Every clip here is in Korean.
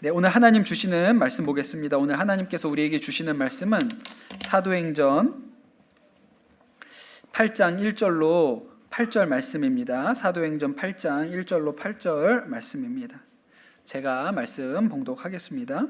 네, 오늘 하나님 주시는 말씀 보겠습니다. 오늘 하나님께서 우리에게 주시는 말씀은 사도행전 8장 1절로 8절 말씀입니다. 사도행전 8장 1절로 8절 말씀입니다. 제가 말씀 봉독하겠습니다.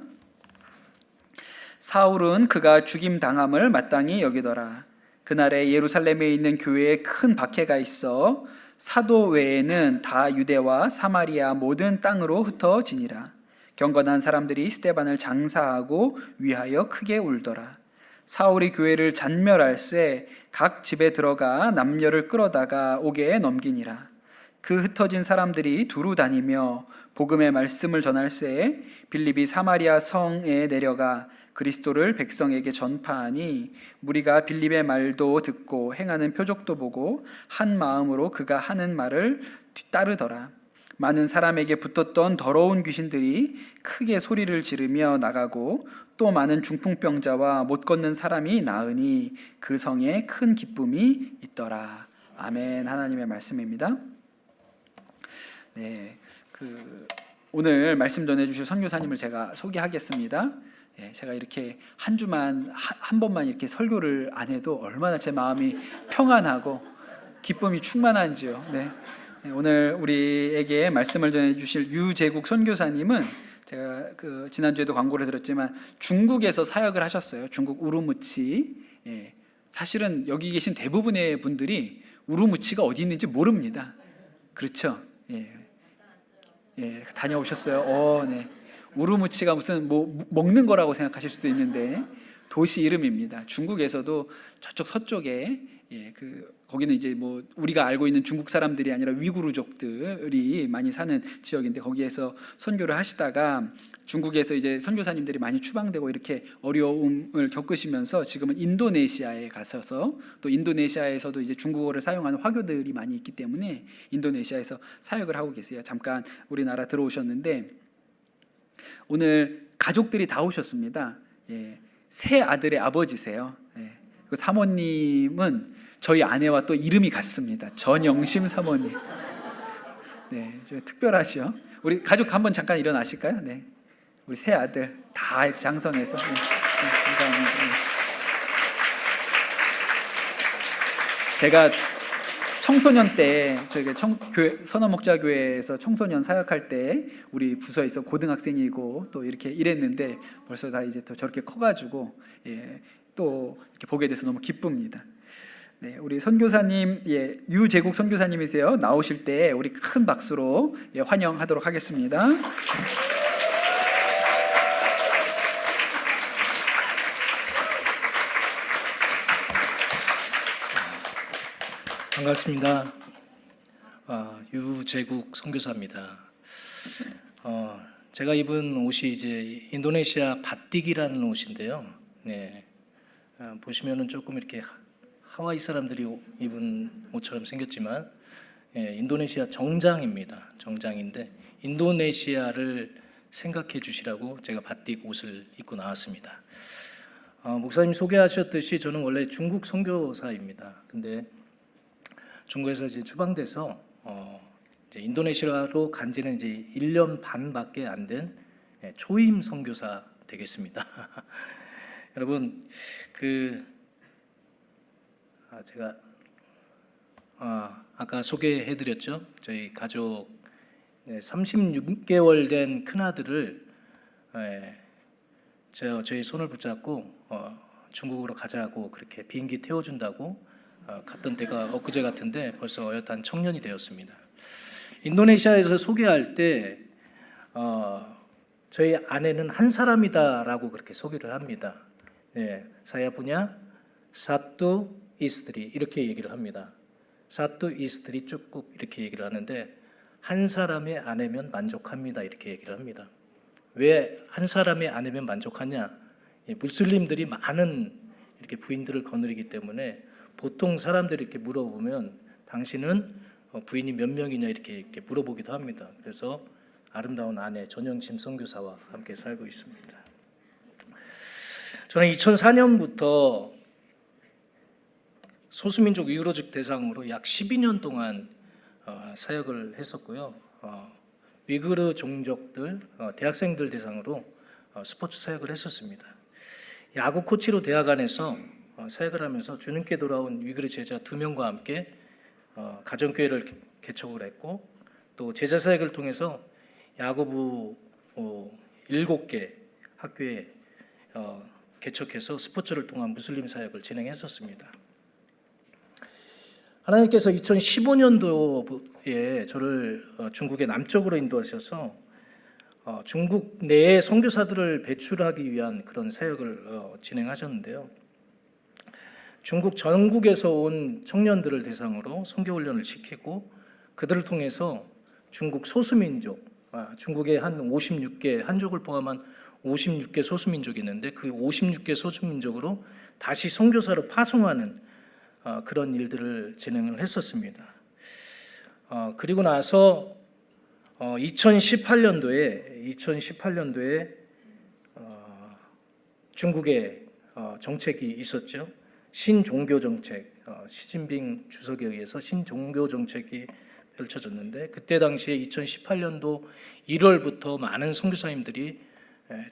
사울은 그가 죽임 당함을 마땅히 여기더라. 그날에 예루살렘에 있는 교회에 큰 박해가 있어 사도 외에는 다 유대와 사마리아 모든 땅으로 흩어지니라. 경건한 사람들이 스데반을 장사하고 위하여 크게 울더라. 사울이 교회를 잔멸할새 각 집에 들어가 남녀를 끌어다가 옥에 넘기니라. 그 흩어진 사람들이 두루 다니며 복음의 말씀을 전할새 빌립이 사마리아 성에 내려가 그리스도를 백성에게 전파하니 무리가 빌립의 말도 듣고 행하는 표적도 보고 한 마음으로 그가 하는 말을 따르더라. 많은 사람에게 붙었던 더러운 귀신들이 크게 소리를 지르며 나가고 또 많은 중풍병자와 못 걷는 사람이 나으니 그 성에 큰 기쁨이 있더라. 아멘. 하나님의 말씀입니다. 네, 오늘 말씀 전해주실 선교사님을 제가 소개하겠습니다. 제가 이렇게 한 주만 한 번만 이렇게 설교를 안 해도 얼마나 제 마음이 평안하고 기쁨이 충만한지요. 네. 오늘 우리에게 말씀을 전해주실 유재국 선교사님은 제가 지난주에도 광고를 드렸지만 중국에서 사역을 하셨어요. 중국 우루무치. 사실은 여기 계신 대부분의 분들이 우루무치가 어디 있는지 모릅니다. 그렇죠? 다녀오셨어요. 네. 우루무치가 무슨 먹는 거라고 생각하실 수도 있는데 도시 이름입니다. 중국에서도 저쪽 서쪽에 거기는 이제 우리가 알고 있는 중국 사람들이 아니라 위구르족들이 많이 사는 지역인데 거기에서 선교를 하시다가 중국에서 이제 선교사님들이 많이 추방되고 이렇게 어려움을 겪으시면서 지금은 인도네시아에 가셔서 또 인도네시아에서도 이제 중국어를 사용하는 화교들이 많이 있기 때문에 인도네시아에서 사역을 하고 계세요. 잠깐 우리나라 들어오셨는데 오늘 가족들이 다 오셨습니다. 세 아들의 아버지세요. 그 사모님은 저희 아내와 또 이름이 같습니다. 전영심 사모님. 네, 특별하시요. 우리 가족 한번 잠깐 일어나실까요? 네, 우리 세 아들 다 장성해서. 네, 감사합니다. 제가 청소년 때 저희가 선원목자교회에서 청소년 사역할 때 우리 부서에서 고등학생이고 또 이렇게 일했는데 벌써 다 이제 또 저렇게 커가지고 또 이렇게 보게 돼서 너무 기쁩니다. 네, 우리 선교사님 유재국 선교사님이세요. 나오실 때 우리 큰 박수로 환영하도록 하겠습니다. 반갑습니다. 유재국 선교사입니다. 제가 입은 옷이 이제 인도네시아 바띠기라는 옷인데요. 네, 보시면은 조금 이렇게 하와이 사람들이 입은 옷처럼 생겼지만 인도네시아 정장입니다. 정장인데 인도네시아를 생각해 주시라고 제가 바띠 옷을 입고 나왔습니다. 목사님 소개하셨듯이 저는 원래 중국 선교사입니다. 근데 중국에서 이제 추방돼서 이제 인도네시아로 간 지는 이제 1년 반밖에 안 된 초임 선교사 되겠습니다. 여러분 제가 아까 소개해드렸죠. 저희 가족 36개월 된 큰 아들을 저희 손을 붙잡고 중국으로 가자고 그렇게 비행기 태워준다고 갔던 때가 엊그제 같은데 벌써 어엿한 청년이 되었습니다. 인도네시아에서 소개할 때 저희 아내는 한 사람이다라고 그렇게 소개를 합니다. 사야 punya satu istri 이렇게 얘기를 합니다. satu istri cukup 이렇게 얘기를 하는데 한 사람의 아내면 만족합니다 이렇게 얘기를 합니다. 왜 한 사람의 아내면 만족하냐? 무슬림들이 많은 이렇게 부인들을 거느리기 때문에 보통 사람들이 이렇게 물어보면 당신은 부인이 몇 명이냐 이렇게 물어보기도 합니다. 그래서 아름다운 아내 전영심 선교사와 함께 살고 있습니다. 저는 2004년부터 소수민족 위구르족 대상으로 약 12년 동안 사역을 했었고요. 위그르 종족들 대학생들 대상으로 스포츠 사역을 했었습니다. 야구 코치로 대학 안에서 사역을 하면서 주님께 돌아온 위그르 제자 2명과 함께 가정교회를 개척을 했고, 또 제자 사역을 통해서 야구부 7개 학교에 개척해서 스포츠를 통한 무슬림 사역을 진행했었습니다. 하나님께서 2015년도에 저를 중국의 남쪽으로 인도하셔서 중국 내에 선교사들을 배출하기 위한 그런 사역을 진행하셨는데요. 중국 전국에서 온 청년들을 대상으로 선교훈련을 시키고, 그들을 통해서 중국 소수민족, 중국의 한 56개, 한족을 포함한 56개 소수민족이 있는데 그 56개 소수민족으로 다시 선교사로 파송하는 그런 일들을 진행을 했었습니다. 그리고 나서 2018년도에 중국에 정책이 있었죠. 신종교 정책, 시진핑 주석에 의해서 신종교 정책이 펼쳐졌는데, 그때 당시에 2018년도 1월부터 많은 선교사님들이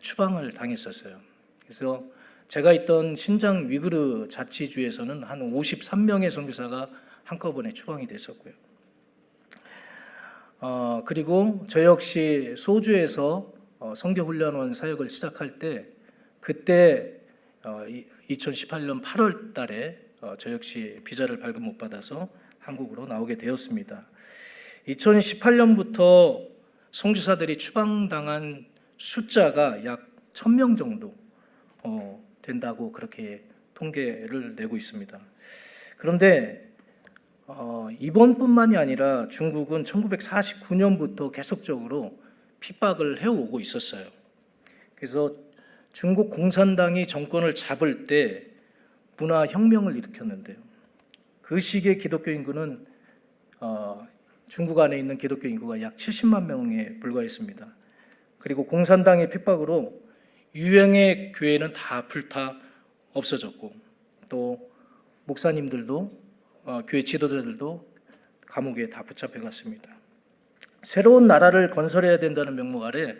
추방을 당했었어요. 그래서 제가 있던 신장 위그르 자치주에서는 한 53명의 선교사가 한꺼번에 추방이 됐었고요. 그리고 저 역시 소주에서 선교훈련원 사역을 시작할 때, 그때 2018년 8월 달에 저 역시 비자를 발급 못 받아서 한국으로 나오게 되었습니다. 2018년부터 선교사들이 추방당한 숫자가 약 1000명 정도 된다고 그렇게 통계를 내고 있습니다. 그런데 이번뿐만이 아니라 중국은 1949년부터 계속적으로 핍박을 해오고 있었어요. 그래서 중국 공산당이 정권을 잡을 때 문화혁명을 일으켰는데요. 그 시기에 기독교 인구는 중국 안에 있는 기독교 인구가 약 70만 명에 불과했습니다. 그리고 공산당의 핍박으로 유형의 교회는 다 불타 없어졌고, 또 목사님들도 교회 지도자들도 감옥에 다 붙잡혀 갔습니다. 새로운 나라를 건설해야 된다는 명목 아래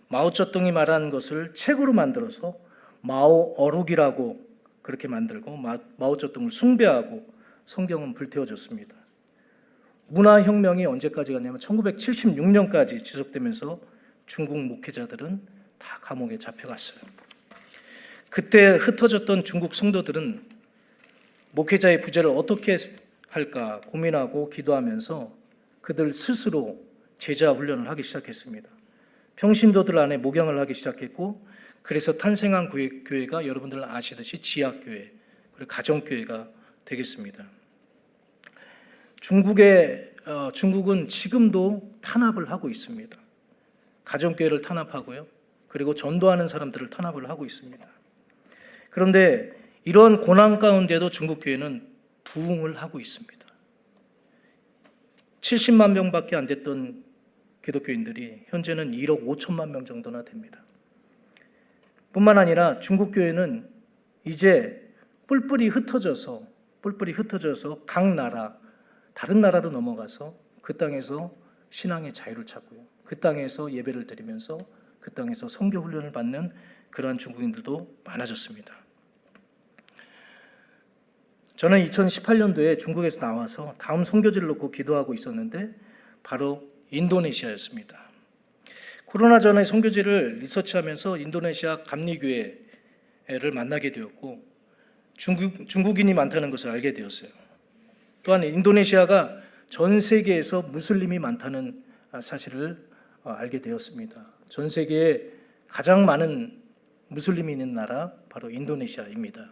마오쩌둥이 말한 것을 책으로 만들어서 마오어룩이라고 그렇게 만들고 마오쩌둥을 숭배하고 성경은 불태워졌습니다. 문화혁명이 언제까지 갔냐면 1976년까지 지속되면서 중국 목회자들은 다 감옥에 잡혀갔어요. 그때 흩어졌던 중국 성도들은 목회자의 부재를 어떻게 할까 고민하고 기도하면서 그들 스스로 제자 훈련을 하기 시작했습니다. 평신도들 안에 목양을 하기 시작했고, 그래서 탄생한 교회가 여러분들 아시듯이 지학교회, 그리고 가정교회가 되겠습니다. 중국은 지금도 탄압을 하고 있습니다. 가정교회를 탄압하고요. 그리고 전도하는 사람들을 탄압을 하고 있습니다. 그런데 이러한 고난 가운데도 중국 교회는 부흥을 하고 있습니다. 70만 명밖에 안 됐던 기독교인들이 현재는 1억 5천만 명 정도나 됩니다. 뿐만 아니라 중국 교회는 이제 뿔뿔이 흩어져서 각 나라, 다른 나라로 넘어가서 그 땅에서 신앙의 자유를 찾고요. 그 땅에서 예배를 드리면서 그 땅에서 선교 훈련을 받는 그러한 중국인들도 많아졌습니다. 저는 2018년도에 중국에서 나와서 다음 선교지를 놓고 기도하고 있었는데 바로 인도네시아였습니다. 코로나 전에 선교지를 리서치하면서 인도네시아 감리교회를 만나게 되었고 중국인이 많다는 것을 알게 되었어요. 또한 인도네시아가 전 세계에서 무슬림이 많다는 사실을 알게 되었습니다. 전 세계에 가장 많은 무슬림이 있는 나라 바로 인도네시아입니다.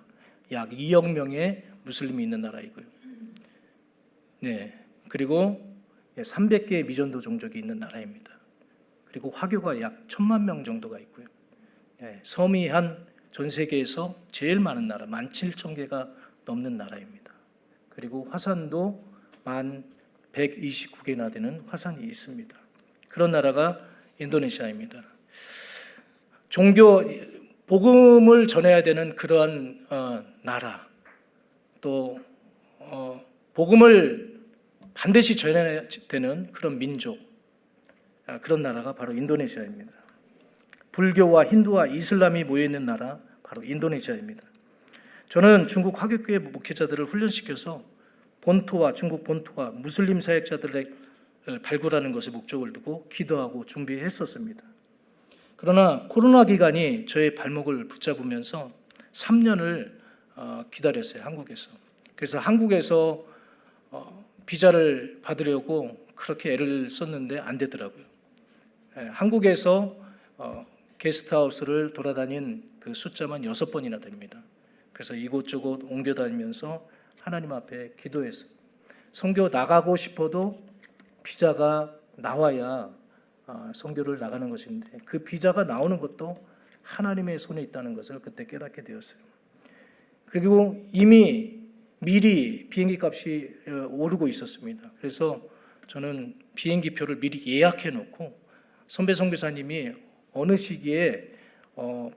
약 2억 명의 무슬림이 있는 나라이고요. 그리고 300개의 미전도 종족이 있는 나라입니다. 그리고 화교가 약 1000만 명 정도가 있고요. 섬이 한 전 세계에서 제일 많은 나라, 17,000개가 넘는 나라입니다. 그리고 화산도 129개나 되는 화산이 있습니다. 그런 나라가 인도네시아입니다. 복음을 전해야 되는 그러한 나라, 또 복음을 반드시 전해야 되는 그런 민족, 그런 나라가 바로 인도네시아입니다. 불교와 힌두와 이슬람이 모여있는 나라 바로 인도네시아입니다. 저는 중국 화교회 목회자들을 훈련시켜서 본토와 중국 본토와 무슬림 사역자들을 발굴하는 것에 목적을 두고 기도하고 준비했었습니다. 그러나 코로나 기간이 저의 발목을 붙잡으면서 3년을 기다렸어요, 한국에서. 그래서 한국에서 비자를 받으려고 그렇게 애를 썼는데 안 되더라고요. 한국에서 게스트하우스를 돌아다닌 그 숫자만 6번이나 됩니다. 그래서 이곳저곳 옮겨 다니면서 하나님 앞에 기도했어요. 선교 나가고 싶어도 비자가 나와야 선교를 나가는 것인데 그 비자가 나오는 것도 하나님의 손에 있다는 것을 그때 깨닫게 되었어요. 그리고 이미 미리 비행기 값이 오르고 있었습니다. 그래서 저는 비행기 표를 미리 예약해 놓고 선배 선교사님이 어느 시기에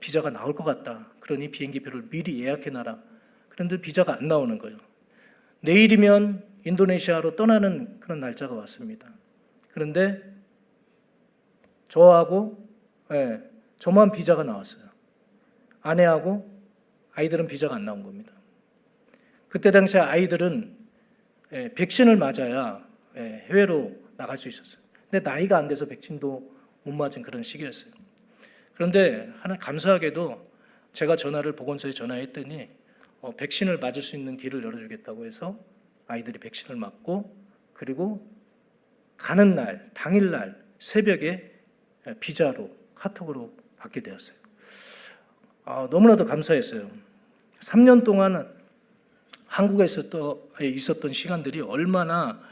비자가 나올 것 같다. 그러니 비행기 표를 미리 예약해 놔라. 그런데 비자가 안 나오는 거예요. 내일이면 인도네시아로 떠나는 그런 날짜가 왔습니다. 그런데 저하고 저만 비자가 나왔어요. 아내하고 아이들은 비자가 안 나온 겁니다. 그때 당시에 아이들은 백신을 맞아야 해외로 나갈 수 있었어요. 근데 나이가 안 돼서 백신도 못 맞은 그런 시기였어요. 그런데 하나 감사하게도 제가 전화를 보건소에 전화했더니 백신을 맞을 수 있는 길을 열어주겠다고 해서 아이들이 백신을 맞고 그리고 가는 날 당일날 새벽에 비자로 카톡으로 받게 되었어요. 너무나도 감사했어요. 3년 동안 한국에서 또 있었던 시간들이 얼마나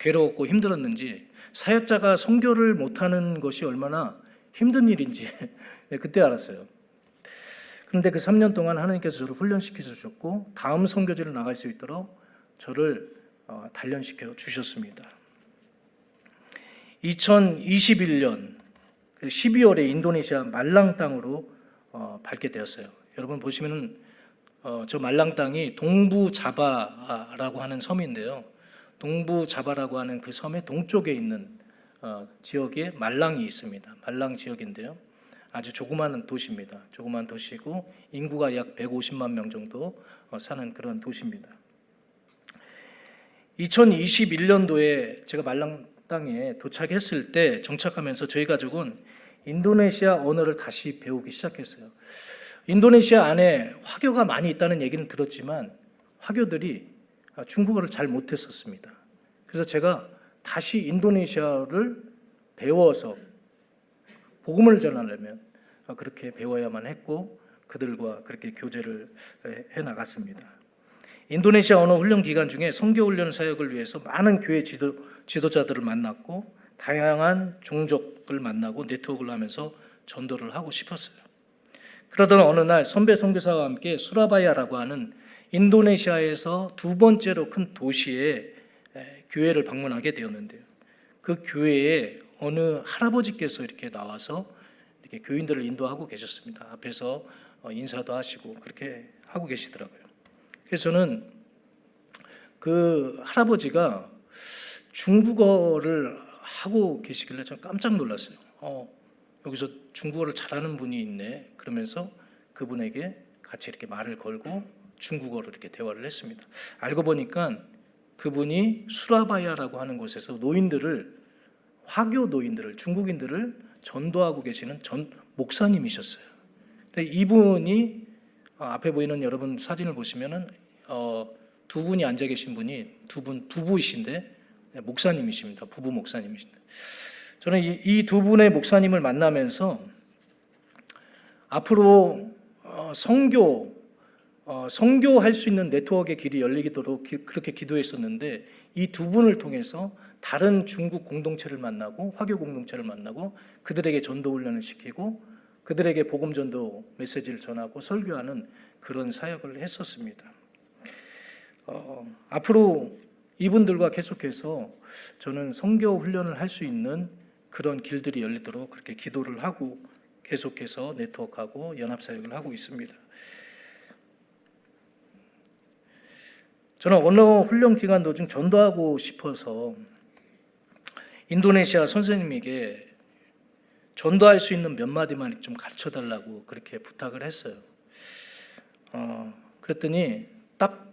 괴로웠고 힘들었는지 사역자가 선교를 못하는 것이 얼마나 힘든 일인지 그때 알았어요. 그런데 그 3년 동안 하나님께서 저를 훈련시켜 주셨고 다음 선교지를 나갈 수 있도록 저를 단련시켜 주셨습니다. 2021년 12월에 인도네시아 말랑 땅으로 밟게 되었어요. 여러분 보시면은 저 말랑 땅이 동부 자바라고 하는 섬인데요. 동부 자바라고 하는 그 섬의 동쪽에 있는 지역에 말랑이 있습니다. 말랑 지역인데요. 아주 조그마한 도시입니다. 조그마한 도시고 인구가 약 150만 명 정도 사는 그런 도시입니다. 2021년도에 제가 말랑 땅에 도착했을 때 정착하면서 저희 가족은 인도네시아 언어를 다시 배우기 시작했어요. 인도네시아 안에 화교가 많이 있다는 얘기는 들었지만 화교들이 중국어를 잘 못했었습니다. 그래서 제가 다시 인도네시아를 배워서 복음을 전하려면 그렇게 배워야만 했고 그들과 그렇게 교제를 해나갔습니다. 인도네시아 언어 훈련 기간 중에 선교 훈련 사역을 위해서 많은 교회 지도자들을 만났고 다양한 종족을 만나고 네트워크를 하면서 전도를 하고 싶었어요. 그러던 어느 날 선배 선교사와 함께 수라바야라고 하는 인도네시아에서 두 번째로 큰 도시에 교회를 방문하게 되었는데요. 그 교회에 어느 할아버지께서 이렇게 나와서 이렇게 교인들을 인도하고 계셨습니다. 앞에서 인사도 하시고 그렇게 하고 계시더라고요. 그래서 저는 그 할아버지가 중국어를 하고 계시길래 좀 깜짝 놀랐어요. 여기서 중국어를 잘하는 분이 있네. 그러면서 그분에게 같이 이렇게 말을 걸고 중국어로 이렇게 대화를 했습니다. 알고 보니까 그분이 수라바야라고 하는 곳에서 화교 노인들을 중국인들을 전도하고 계시는 전 목사님이셨어요. 이분이 앞에 보이는 여러분 사진을 보시면은 두 분이 앉아 계신 분이 두 분 부부이신데 목사님이십니다. 부부 목사님이신데 저는 이 두 분의 목사님을 만나면서 앞으로 선교할 수 있는 네트워크의 길이 열리도록 그렇게 기도했었는데 이 두 분을 통해서 다른 중국 공동체를 만나고 화교 공동체를 만나고 그들에게 전도 훈련을 시키고 그들에게 복음 전도 메시지를 전하고 설교하는 그런 사역을 했었습니다. 앞으로 이분들과 계속해서 저는 선교 훈련을 할 수 있는 그런 길들이 열리도록 그렇게 기도를 하고 계속해서 네트워크하고 연합사역을 하고 있습니다. 저는 언어 훈련 기간 도중 전도하고 싶어서 인도네시아 선생님에게 전도할 수 있는 몇 마디만 좀 가르쳐달라고 그렇게 부탁을 했어요. 그랬더니 딱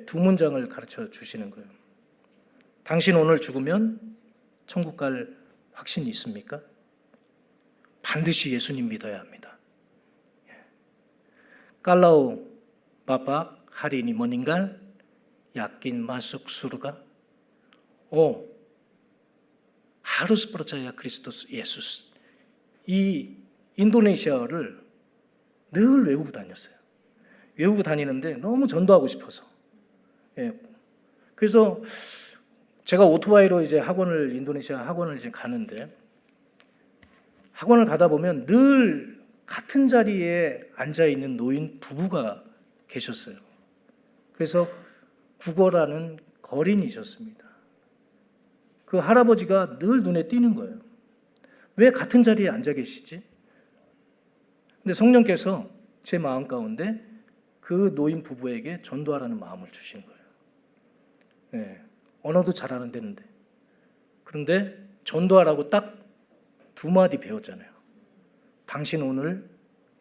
두 문장을 가르쳐 주시는 거예요. 당신 오늘 죽으면 천국 갈 확신이 있습니까? 반드시 예수님 믿어야 합니다. Kalau Bapak hari ini meninggal, yakin masuk surga? Oh, harus percaya Kristus Yesus. 이 인도네시아어를 늘 외우고 다녔어요. 외우고 다니는데 너무 전도하고 싶어서. 그래서 제가 오토바이로 이제 인도네시아 학원을 이제 가는데, 학원을 가다 보면 늘 같은 자리에 앉아 있는 노인 부부가 계셨어요. 그래서 국어라는 거린이셨습니다. 그 할아버지가 늘 눈에 띄는 거예요. 왜 같은 자리에 앉아 계시지? 근데 성령께서 제 마음 가운데 그 노인 부부에게 전도하라는 마음을 주신 거예요. 언어도 잘하는데. 그런데 전도하라고 딱 두 마디 배웠잖아요. 당신 오늘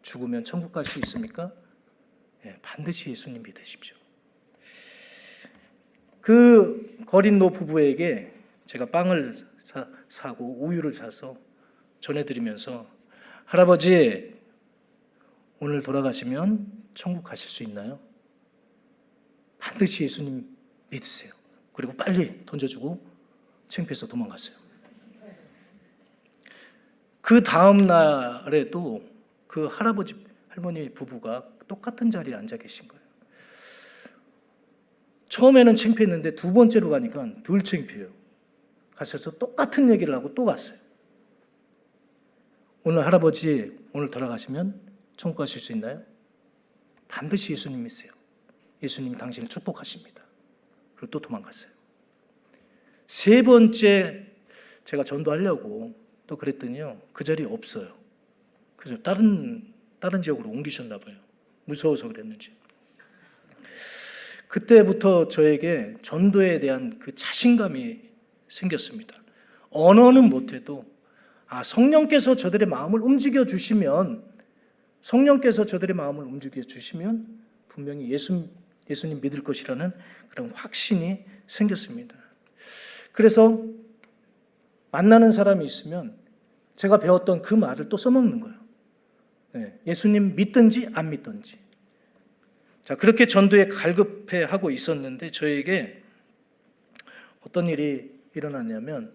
죽으면 천국 갈 수 있습니까? 반드시 예수님 믿으십시오. 그 거린 노 부부에게 제가 빵을 사고 우유를 사서 전해드리면서, 할아버지 오늘 돌아가시면 천국 가실 수 있나요? 반드시 예수님 믿으세요. 그리고 빨리 던져주고 창피해서 도망갔어요. 그 다음 날에도 그 할머니 부부가 똑같은 자리에 앉아 계신 거예요. 처음에는 창피했는데 두 번째로 가니까 덜 창피해요. 가셔서 똑같은 얘기를 하고 또 갔어요. 오늘 할아버지 오늘 돌아가시면 천국 가실 수 있나요? 반드시 예수님 믿으세요. 예수님이 당신을 축복하십니다. 그리고 또 도망갔어요. 세 번째 제가 전도하려고 또 그랬더니요, 그 자리에 없어요. 그래서 다른 지역으로 옮기셨나 봐요. 무서워서 그랬는지. 그때부터 저에게 전도에 대한 그 자신감이 생겼습니다. 언어는 못해도 성령께서 저들의 마음을 움직여 주시면 분명히 예수님 믿을 것이라는 그런 확신이 생겼습니다. 그래서 만나는 사람이 있으면 제가 배웠던 그 말을 또 써먹는 거예요. 예수님 믿든지 안 믿든지. 자, 그렇게 전도에 갈급해하고 있었는데 저에게 어떤 일이 일어났냐면,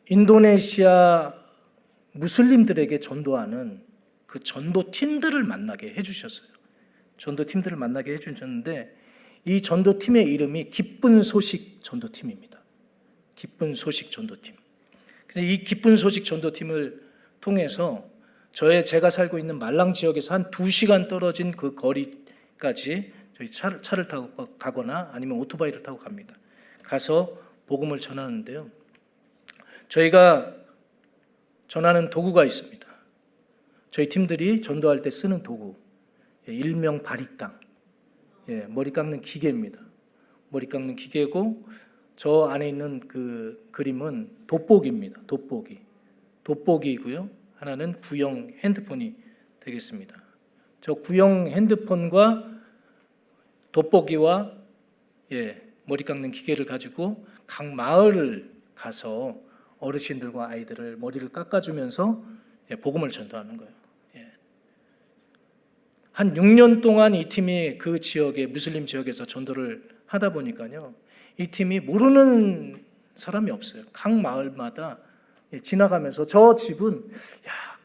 인도네시아 무슬림들에게 전도하는 그 전도팀들을 만나게 해주셨어요. 전도팀들을 만나게 해주셨는데, 이 전도팀의 이름이 기쁜 소식 전도팀입니다. 기쁜 소식 전도팀. 이 기쁜 소식 전도팀을 통해서 제가 살고 있는 말랑 지역에서 한 2시간 떨어진 그 거리까지 저희 차를 타고 가거나 아니면 오토바이를 타고 갑니다. 가서 복음을 전하는데요. 저희가 전하는 도구가 있습니다. 저희 팀들이 전도할 때 쓰는 도구, 일명 바리깡, 머리 깎는 기계입니다. 머리 깎는 기계고, 저 안에 있는 그 그림은 돋보기입니다. 돋보기이고요. 하나는 구형 핸드폰이 되겠습니다. 저 구형 핸드폰과 돋보기와 머리 깎는 기계를 가지고 각 마을을 가서 어르신들과 아이들을 머리를 깎아주면서 복음을 전도하는 거예요. 한 6년 동안 이 팀이 그 지역의 무슬림 지역에서 전도를 하다 보니까요, 이 팀이 모르는 사람이 없어요. 각 마을마다 지나가면서 저 집은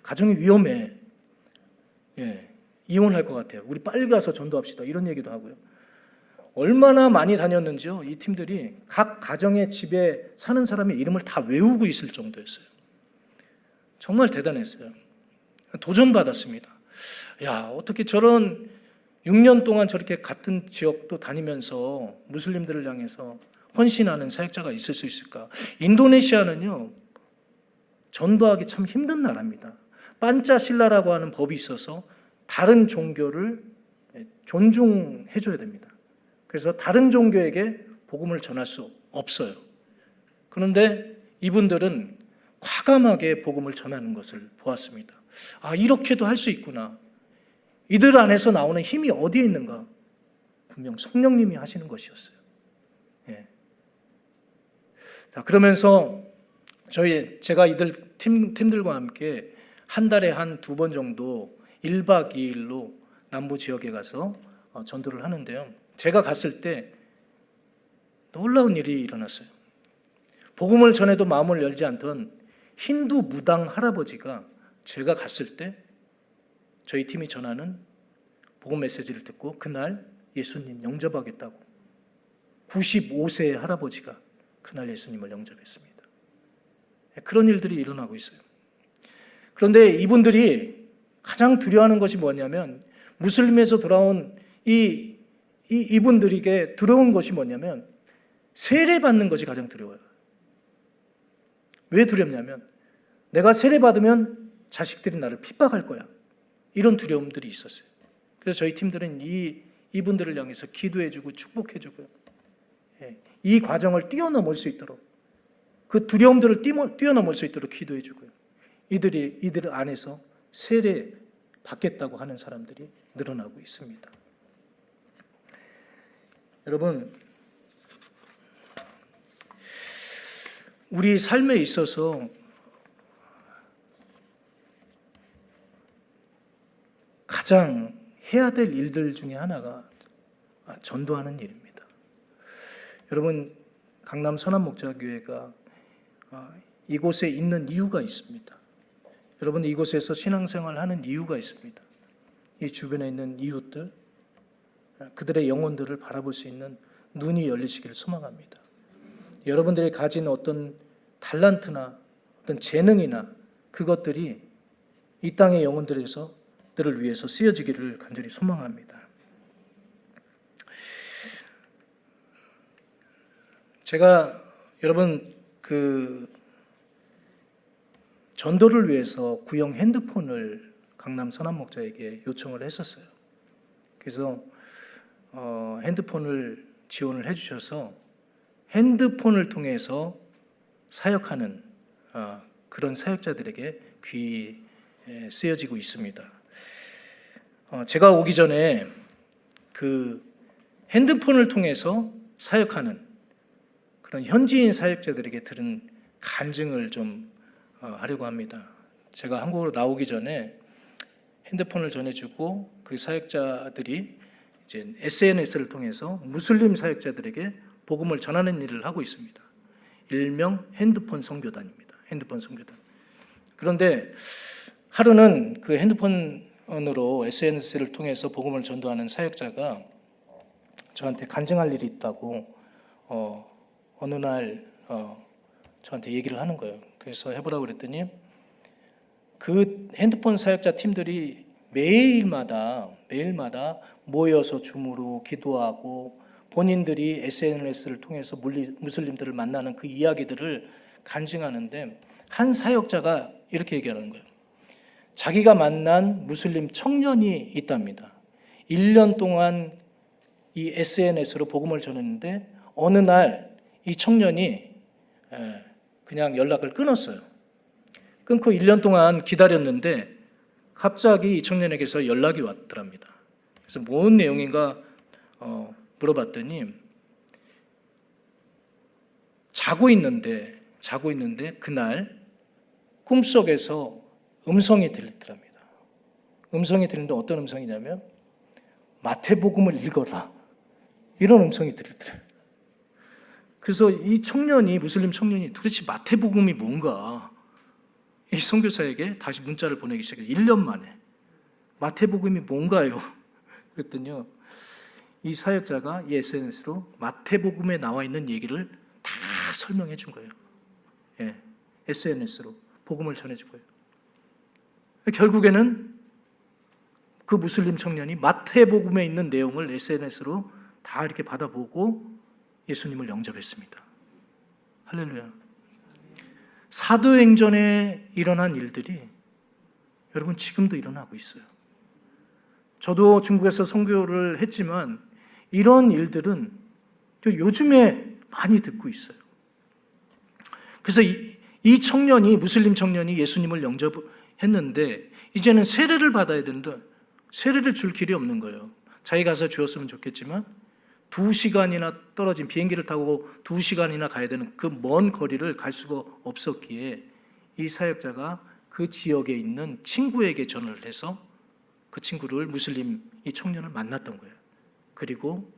가정이 위험해, 이혼할 것 같아요. 우리 빨리 가서 전도합시다. 이런 얘기도 하고요. 얼마나 많이 다녔는지요. 이 팀들이 각 가정의 집에 사는 사람의 이름을 다 외우고 있을 정도였어요. 정말 대단했어요. 도전받았습니다. 어떻게 저런 6년 동안 저렇게 같은 지역도 다니면서 무슬림들을 향해서 헌신하는 사역자가 있을 수 있을까? 인도네시아는요, 전도하기 참 힘든 나라입니다. 판차실라라고 하는 법이 있어서 다른 종교를 존중해 줘야 됩니다. 그래서 다른 종교에게 복음을 전할 수 없어요. 그런데 이분들은 과감하게 복음을 전하는 것을 보았습니다. 아, 이렇게도 할 수 있구나. 이들 안에서 나오는 힘이 어디에 있는가? 분명 성령님이 하시는 것이었어요. 예. 자, 그러면서 제가 이들 팀들과 함께 한 달에 한 2번 정도 1박 2일로 남부 지역에 가서 전도를 하는데요. 제가 갔을 때 놀라운 일이 일어났어요. 복음을 전해도 마음을 열지 않던 힌두 무당 할아버지가 제가 갔을 때 저희 팀이 전하는 복음 메시지를 듣고 그날 예수님 영접하겠다고 95세의 할아버지가 그날 예수님을 영접했습니다. 그런 일들이 일어나고 있어요. 그런데 이분들이 가장 두려워하는 것이 뭐냐면 무슬림에서 돌아온 이분들에게 두려운 것이 뭐냐면 세례받는 것이 가장 두려워요. 왜 두렵냐면 내가 세례받으면 자식들이 나를 핍박할 거야. 이런 두려움들이 있었어요. 그래서 저희 팀들은 이분들을 향해서 기도해주고 축복해주고요. 이 과정을 뛰어넘을 수 있도록 그 두려움들을 뛰어넘을 수 있도록 기도해주고요. 이들 안에서 세례 받겠다고 하는 사람들이 늘어나고 있습니다. 여러분, 우리 삶에 있어서 가장 해야 될 일들 중에 하나가 전도하는 일입니다. 여러분, 강남 선한목자교회가 이곳에 있는 이유가 있습니다. 여러분, 이곳에서 신앙생활을 하는 이유가 있습니다. 이 주변에 있는 이웃들, 그들의 영혼들을 바라볼 수 있는 눈이 열리시기를 소망합니다. 여러분들이 가진 어떤 달란트나 어떤 재능이나 그것들이 이 땅의 영혼들을 위해서 쓰여지기를 간절히 소망합니다. 제가 여러분 전도를 위해서 구형 핸드폰을 강남 선한목자에게 요청을 했었어요. 그래서 핸드폰을 지원을 해주셔서 핸드폰을 통해서 사역하는 그런 사역자들에게 귀에 쓰여지고 있습니다. 제가 오기 전에 그 핸드폰을 통해서 사역하는 그런 현지인 사역자들에게 들은 간증을 좀 하려고 합니다. 제가 한국으로 나오기 전에 핸드폰을 전해주고 그 사역자들이 이제 SNS를 통해서 무슬림 사역자들에게 복음을 전하는 일을 하고 있습니다. 일명 핸드폰 선교단입니다. 핸드폰 선교단. 그런데 하루는 그 핸드폰으로 SNS를 통해서 복음을 전도하는 사역자가 저한테 간증할 일이 있다고 어느 날 저한테 얘기를 하는 거예요. 그래서 해보라고 그랬더니 그 핸드폰 사역자 팀들이 매일마다 모여서 줌으로 기도하고 본인들이 SNS를 통해서 무슬림들을 만나는 그 이야기들을 간증하는데 한 사역자가 이렇게 얘기하는 거예요. 자기가 만난 무슬림 청년이 있답니다. 1년 동안 이 SNS로 복음을 전했는데 어느 날 이 청년이 그냥 연락을 끊었어요. 끊고 1년 동안 기다렸는데 갑자기 이 청년에게서 연락이 왔더랍니다. 그래서 뭔 내용인가 물어봤더니 자고 있는데 그날 꿈속에서 음성이 들리더랍니다. 음성이 들리는데 어떤 음성이냐면 마태복음을 읽어라, 이런 음성이 들리더라고요. 그래서 이 무슬림 청년이 도대체 마태복음이 뭔가 이 선교사에게 다시 문자를 보내기 시작해요. 1년 만에 마태복음이 뭔가요? 그랬더니요, 이 사역자가 이 SNS로 마태복음에 나와 있는 얘기를 다 설명해 준 거예요. SNS로 복음을 전해준 거예요. 결국에는 그 무슬림 청년이 마태복음에 있는 내용을 SNS로 다 이렇게 받아보고 예수님을 영접했습니다. 할렐루야. 사도행전에 일어난 일들이 여러분 지금도 일어나고 있어요. 저도 중국에서 선교를 했지만 이런 일들은 요즘에 많이 듣고 있어요. 그래서 이 이 청년이, 무슬림 청년이 예수님을 영접했는데 이제는 세례를 받아야 되는데 세례를 줄 길이 없는 거예요. 자기 가서 주었으면 좋겠지만 2시간이나 떨어진 비행기를 타고 2시간이나 가야 되는 그 먼 거리를 갈 수가 없었기에 이 사역자가 그 지역에 있는 친구에게 전화를 해서 그 친구를, 무슬림 이 청년을 만났던 거예요. 그리고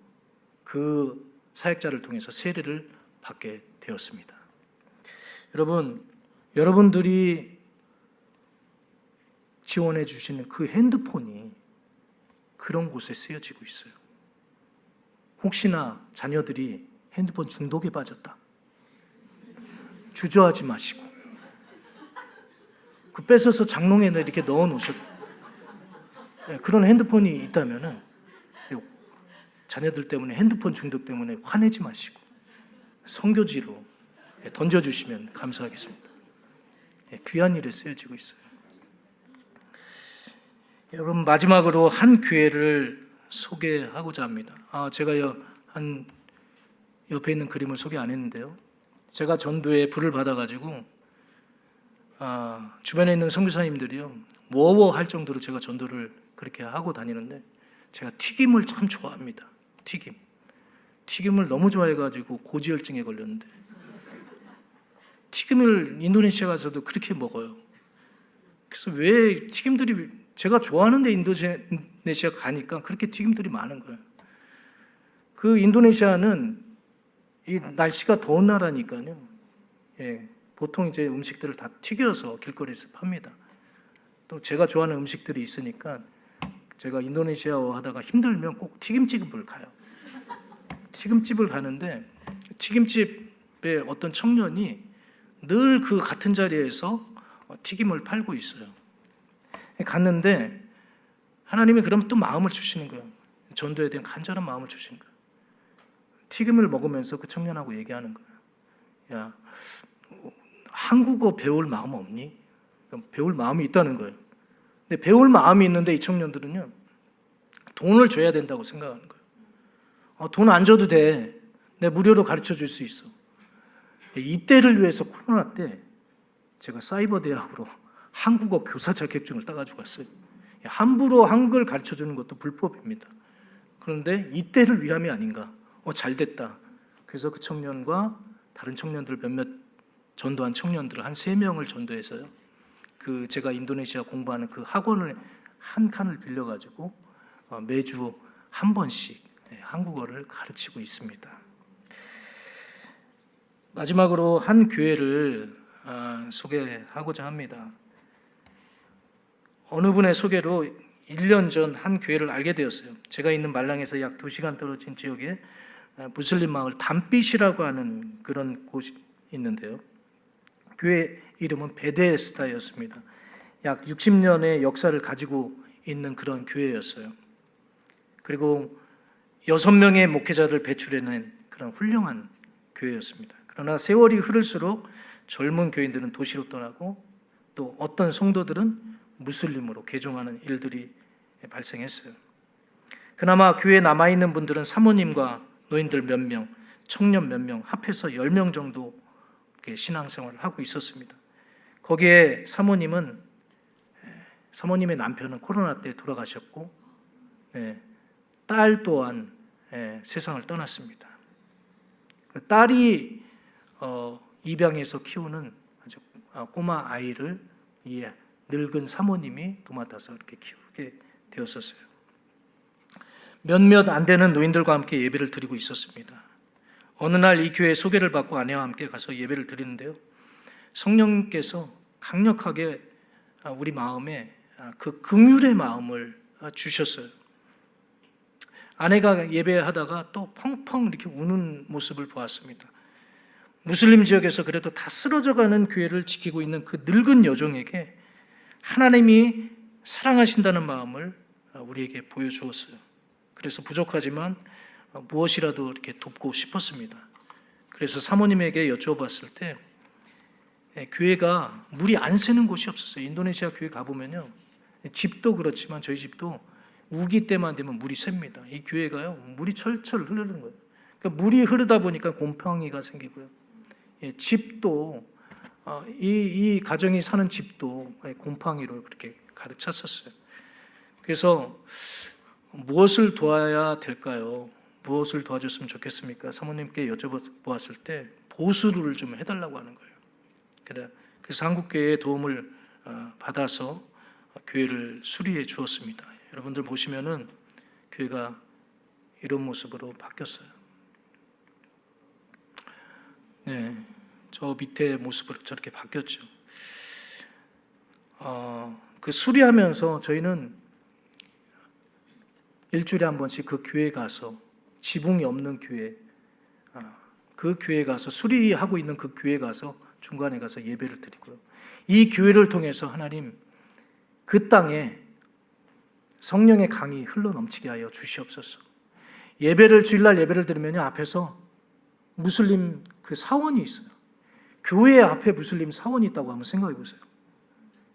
그 사역자를 통해서 세례를 받게 되었습니다. 여러분, 여러분들이 지원해 주시는 그 핸드폰이 그런 곳에 쓰여지고 있어요. 혹시나 자녀들이 핸드폰 중독에 빠졌다, 주저하지 마시고 그 뺏어서 장롱에다 이렇게 넣어 놓으셨. 그런 핸드폰이 있다면은 자녀들 때문에, 핸드폰 중독 때문에 화내지 마시고 선교지로 던져주시면 감사하겠습니다. 귀한 일에 쓰여지고 있어요. 여러분, 마지막으로 한 교회를 소개하고자 합니다. 제가 한 옆에 있는 그림을 소개 안 했는데요. 제가 전도에 불을 받아가지고 주변에 있는 선교사님들이요, 워워할 정도로 제가 전도를 그렇게 하고 다니는데, 제가 튀김을 참 좋아합니다. 튀김을 너무 좋아해가지고 고지혈증에 걸렸는데, 튀김을 인도네시아 가서도 그렇게 먹어요. 그래서 왜 튀김들이, 제가 좋아하는데 인도네시아 가니까 그렇게 튀김들이 많은 거예요. 그 인도네시아는 이 날씨가 더운 나라니까요. 보통 이제 음식들을 다 튀겨서 길거리에서 팝니다. 또 제가 좋아하는 음식들이 있으니까 제가 인도네시아어 하다가 힘들면 꼭 튀김집을 가요. 튀김집을 가는데 튀김집에 어떤 청년이 늘 그 같은 자리에서 튀김을 팔고 있어요. 갔는데 하나님이 그러면 또 마음을 주시는 거예요. 전도에 대한 간절한 마음을 주시는 거예요. 튀김을 먹으면서 그 청년하고 얘기하는 거예요. 야, 한국어 배울 마음 없니? 배울 마음이 있다는 거예요. 근데 배울 마음이 있는데 이 청년들은요, 돈을 줘야 된다고 생각하는 거예요. 돈 안 줘도 돼. 내가 무료로 가르쳐 줄 수 있어. 이때를 위해서 코로나 때 제가 사이버 대학으로 한국어 교사 자격증을 따가지고 갔어요. 함부로 한국을 가르쳐 주는 것도 불법입니다. 그런데 이때를 위함이 아닌가. 잘 됐다. 그래서 그 청년과 다른 청년들 몇몇 전도한 청년들 한 3명을 전도해서요, 그 제가 인도네시아 공부하는 그 학원을 한 칸을 빌려가지고 매주 한 번씩 한국어를 가르치고 있습니다. 마지막으로 한 교회를 소개하고자 합니다. 어느 분의 소개로 1년 전 한 교회를 알게 되었어요. 제가 있는 말랑에서 약 2시간 떨어진 지역에 무슬림 마을 담빛이라고 하는 그런 곳이 있는데요. 교회 이름은 베데스다였습니다. 약 60년의 역사를 가지고 있는 그런 교회였어요. 그리고 6명의 목회자를 배출해낸 그런 훌륭한 교회였습니다. 그러나 세월이 흐를수록 젊은 교인들은 도시로 떠나고 또 어떤 성도들은 무슬림으로 개종하는 일들이 발생했어요. 그나마 교회에 남아있는 분들은 사모님과 노인들 몇 명, 청년 몇 명, 합해서 10명 정도 신앙생활을 하고 있었습니다. 거기에 사모님의 남편은 코로나 때 돌아가셨고, 딸 또한 세상을 떠났습니다. 딸이 입양해서 키우는 아주 꼬마 아이를 이 늙은 사모님이 도맡아서 이렇게 키우게 되었었어요. 몇몇 안 되는 노인들과 함께 예배를 드리고 있었습니다. 어느 날 이 교회 소개를 받고 아내와 함께 가서 예배를 드리는데요, 성령께서 강력하게 우리 마음에 그 긍휼의 마음을 주셨어요. 아내가 예배하다가 또 펑펑 이렇게 우는 모습을 보았습니다. 무슬림 지역에서 그래도 다 쓰러져가는 교회를 지키고 있는 그 늙은 여종에게 하나님이 사랑하신다는 마음을 우리에게 보여주었어요. 그래서 부족하지만 무엇이라도 이렇게 돕고 싶었습니다. 그래서 사모님에게 여쭤봤을 때 교회가 물이 안 새는 곳이 없었어요. 인도네시아 교회 가보면요, 집도 그렇지만 저희 집도 우기 때만 되면 물이 셉니다. 이 교회가요, 물이 철철 흐르는 거예요. 그러니까 물이 흐르다 보니까 곰팡이가 생기고요. 집도 이 가정이 사는 집도 곰팡이로 그렇게 가득 찼었어요. 그래서 무엇을 도와야 될까요? 무엇을 도와줬으면 좋겠습니까? 사모님께 여쭤보았을 때 보수를 좀 해달라고 하는 거예요. 그래서 한국교회의 도움을 받아서 교회를 수리해 주었습니다. 여러분들 보시면은 교회가 이런 모습으로 바뀌었어요. 네, 저 밑에 모습으로 저렇게 바뀌었죠. 그 수리하면서 저희는 일주일에 한 번씩 그 교회 가서, 지붕이 없는 교회, 그 교회 가서, 수리하고 있는 그 교회 가서 중간에 가서 예배를 드리고요. 이 교회를 통해서 하나님 그 땅에 성령의 강이 흘러넘치게 하여 주시옵소서. 주일날 예배를 드리면요, 앞에서 무슬림 그 사원이 있어요. 교회 앞에 무슬림 사원이 있다고 한번 생각해 보세요.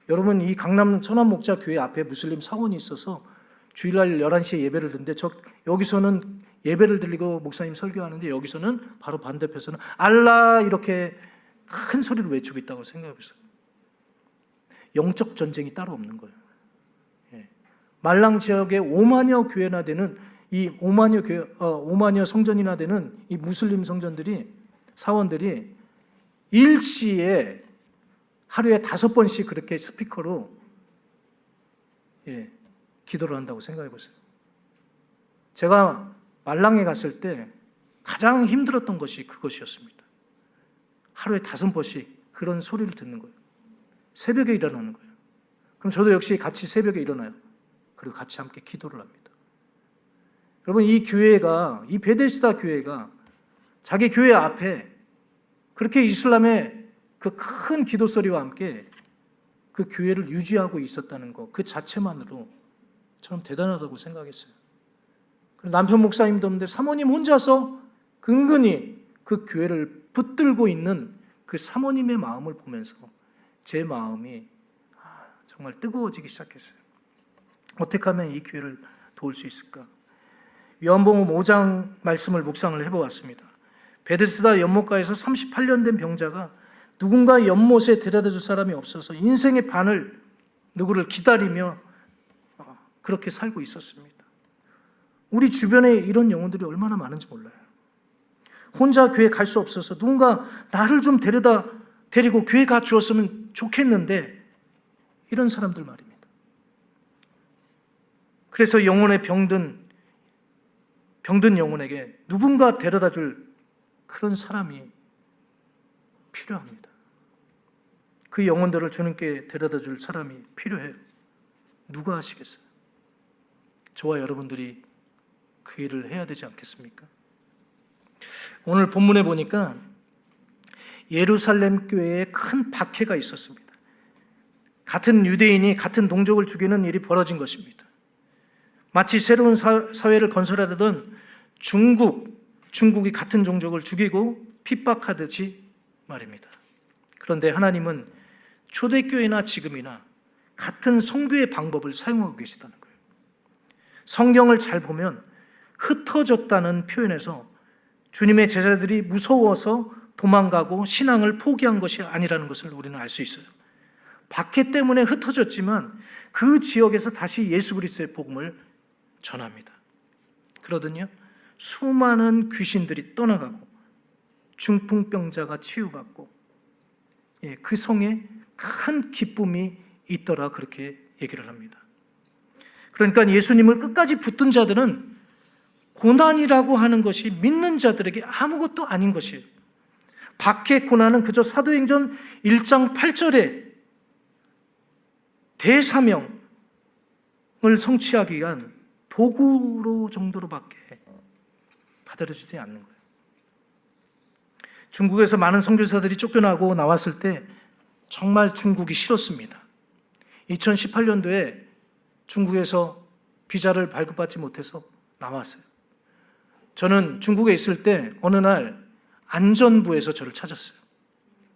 여러분, 이 강남 천안목자 교회 앞에 무슬림 사원이 있어서 주일날 11시에 예배를 드는데 여기서는 예배를 드리고 목사님 설교하는데 여기서는 바로 반대편에서는 알라 이렇게 큰 소리로 외치고 있다고 생각해 보세요. 영적 전쟁이 따로 없는 거예요. 말랑 지역에 5만여 교회나 되는 이 5만여 성전이나 되는 이 무슬림 사원들이 일시에 하루에 5번씩 그렇게 스피커로 기도를 한다고 생각해 보세요. 제가 말랑에 갔을 때 가장 힘들었던 것이 그것이었습니다. 하루에 5번씩 그런 소리를 듣는 거예요. 새벽에 일어나는 거예요. 그럼 저도 역시 같이 새벽에 일어나요. 그리고 같이 함께 기도를 합니다. 여러분, 이 베데스다 교회가 자기 교회 앞에 그렇게 이슬람의 그 큰 기도 소리와 함께 그 교회를 유지하고 있었다는 것, 그 자체만으로 저는 대단하다고 생각했어요. 남편 목사님도 없는데 사모님 혼자서 근근히 그 교회를 붙들고 있는 그 사모님의 마음을 보면서 제 마음이 정말 뜨거워지기 시작했어요. 어떻게 하면 이 교회를 도울 수 있을까? 요한복음 5장 말씀을 묵상을 해보았습니다. 베데스다 연못가에서 38년 된 병자가 누군가 연못에 데려다 줄 사람이 없어서 인생의 반을 누구를 기다리며 그렇게 살고 있었습니다. 우리 주변에 이런 영혼들이 얼마나 많은지 몰라요. 혼자 교회 갈 수 없어서 누군가 나를 좀 데리고 교회 가 주었으면 좋겠는데 이런 사람들 말입니다. 그래서 영혼의 병든 영혼에게 누군가 데려다 줄 그런 사람이 필요합니다. 그 영혼들을 주님께 데려다 줄 사람이 필요해요. 누가 하시겠어요? 저와 여러분들이 그 일을 해야 되지 않겠습니까? 오늘 본문에 보니까 예루살렘 교회에 큰 박해가 있었습니다. 같은 유대인이 같은 동족을 죽이는 일이 벌어진 것입니다. 마치 새로운 사회를 건설하려던 중국이 같은 종족을 죽이고 핍박하듯이 말입니다. 그런데 하나님은 초대교회나 지금이나 같은 선교의 방법을 사용하고 계시다는 거예요. 성경을 잘 보면 흩어졌다는 표현에서 주님의 제자들이 무서워서 도망가고 신앙을 포기한 것이 아니라는 것을 우리는 알 수 있어요. 박해 때문에 흩어졌지만 그 지역에서 다시 예수 그리스도의 복음을 전합니다. 그러더니요, 수많은 귀신들이 떠나가고 중풍병자가 치유받고 그 성에 큰 기쁨이 있더라, 그렇게 얘기를 합니다. 그러니까 예수님을 끝까지 붙든 자들은 고난이라고 하는 것이 믿는 자들에게 아무것도 아닌 것이에요. 박해 고난은 그저 사도행전 1장 8절에 대사명을 성취하기 위한 도구로 정도로밖에 받아들여지지 않는 거예요. 중국에서 많은 선교사들이 쫓겨나고 나왔을 때 정말 중국이 싫었습니다. 2018년도에 중국에서 비자를 발급받지 못해서 나왔어요. 저는 중국에 있을 때 어느 날 안전부에서 저를 찾았어요.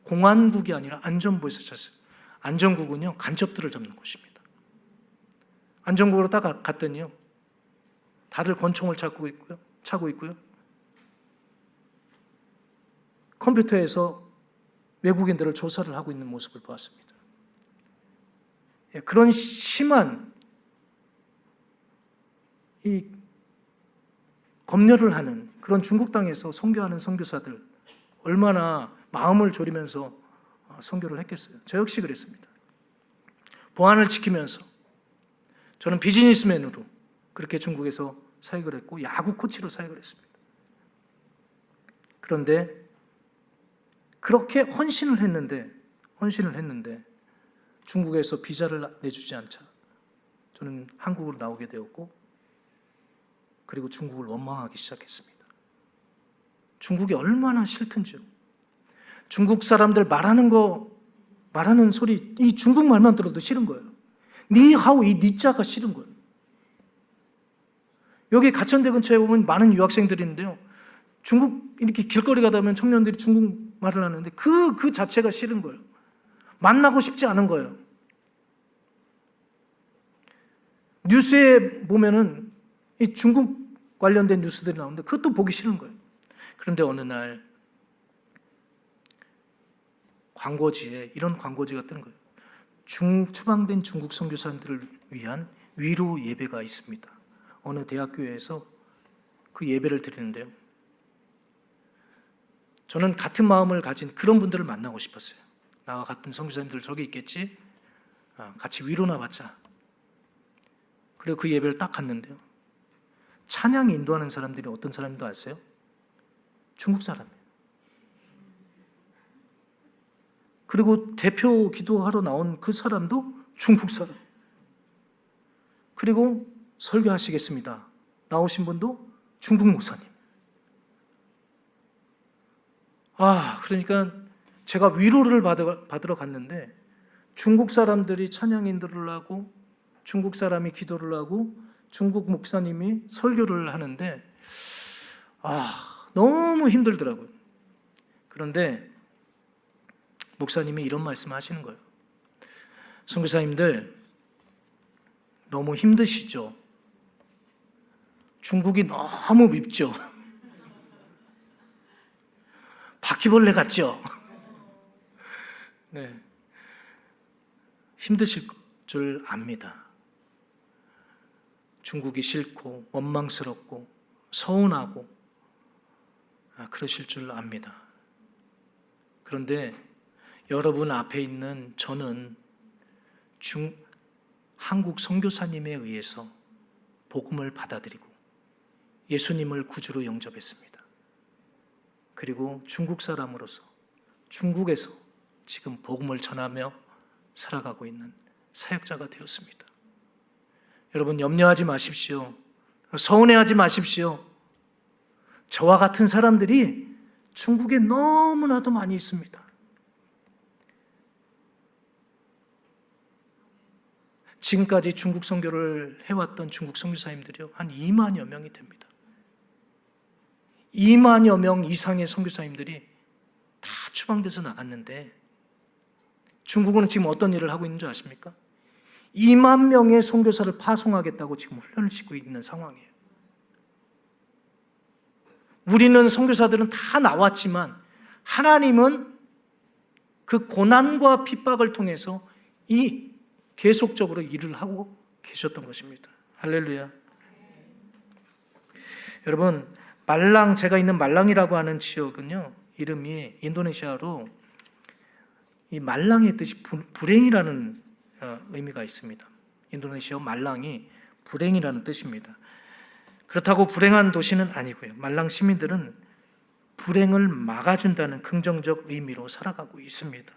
공안국이 아니라 안전부에서 찾았어요. 안전국은요, 간첩들을 잡는 곳입니다. 안전국으로 딱 갔더니요, 다들 권총을 차고 있고요. 컴퓨터에서 외국인들을 조사를 하고 있는 모습을 보았습니다. 그런 심한 이 검열을 하는 그런 중국 땅에서 선교하는 선교사들 얼마나 마음을 졸이면서 선교를 했겠어요. 저 역시 그랬습니다. 보안을 지키면서 저는 비즈니스맨으로 그렇게 중국에서 사역을 했고 야구 코치로 사역을 했습니다. 그런데 그렇게 헌신을 했는데 중국에서 비자를 내주지 않자 저는 한국으로 나오게 되었고 그리고 중국을 원망하기 시작했습니다. 중국이 얼마나 싫든지요. 중국 사람들 말하는 소리 이 중국말만 들어도 싫은 거예요. 니하오 이 니자가 싫은 거예요. 여기 가천대 근처에 보면 많은 유학생들이 있는데요. 중국 이렇게 길거리 가다 보면 청년들이 중국말을 하는데 그 자체가 싫은 거예요. 만나고 싶지 않은 거예요. 뉴스에 보면은 이 중국 관련된 뉴스들이 나오는데 그것도 보기 싫은 거예요. 그런데 어느 날 광고지에 이런 광고지가 뜨는 거예요. 추방된 중국 선교사님들을 위한 위로 예배가 있습니다. 어느 대학교에서 그 예배를 드리는데요. 저는 같은 마음을 가진 그런 분들을 만나고 싶었어요. 나와 같은 선교사님들 저기 있겠지? 같이 위로나 받자. 그리고 그 예배를 딱 갔는데요. 찬양 인도하는 사람들이 어떤 사람인지 아세요? 중국 사람이에요. 그리고 대표 기도하러 나온 그 사람도 중국 사람. 그리고 설교하시겠습니다. 나오신 분도 중국 목사님. 그러니까 제가 위로를 받으러 갔는데 중국 사람들이 찬양 인도를 하고 중국 사람이 기도를 하고 중국 목사님이 설교를 하는데 너무 힘들더라고요. 그런데 목사님이 이런 말씀을 하시는 거예요. 선교사님들 너무 힘드시죠? 중국이 너무 밉죠? 바퀴벌레 같죠? 네, 힘드실 줄 압니다. 중국이 싫고 원망스럽고 서운하고 그러실 줄 압니다. 그런데 여러분 앞에 있는 저는 한국 선교사님에 의해서 복음을 받아들이고 예수님을 구주로 영접했습니다. 그리고 중국 사람으로서 중국에서 지금 복음을 전하며 살아가고 있는 사역자가 되었습니다. 여러분 염려하지 마십시오. 서운해하지 마십시오. 저와 같은 사람들이 중국에 너무나도 많이 있습니다. 지금까지 중국 선교를 해왔던 중국 선교사님들이요 한 2만여 명이 됩니다. 2만여 명 이상의 선교사님들이 다 추방돼서 나갔는데 중국은 지금 어떤 일을 하고 있는 줄 아십니까? 2만 명의 선교사를 파송하겠다고 지금 훈련을 시키고 있는 상황이에요. 우리는 선교사들은 다 나왔지만 하나님은 그 고난과 핍박을 통해서 계속적으로 일을 하고 계셨던 것입니다. 할렐루야. 여러분 제가 있는 말랑이라고 하는 지역은요 이름이 인도네시아로 이 말랑의 뜻이 불행이라는 의미가 있습니다. 인도네시아 말랑이 불행이라는 뜻입니다. 그렇다고 불행한 도시는 아니고요. 말랑 시민들은 불행을 막아준다는 긍정적 의미로 살아가고 있습니다.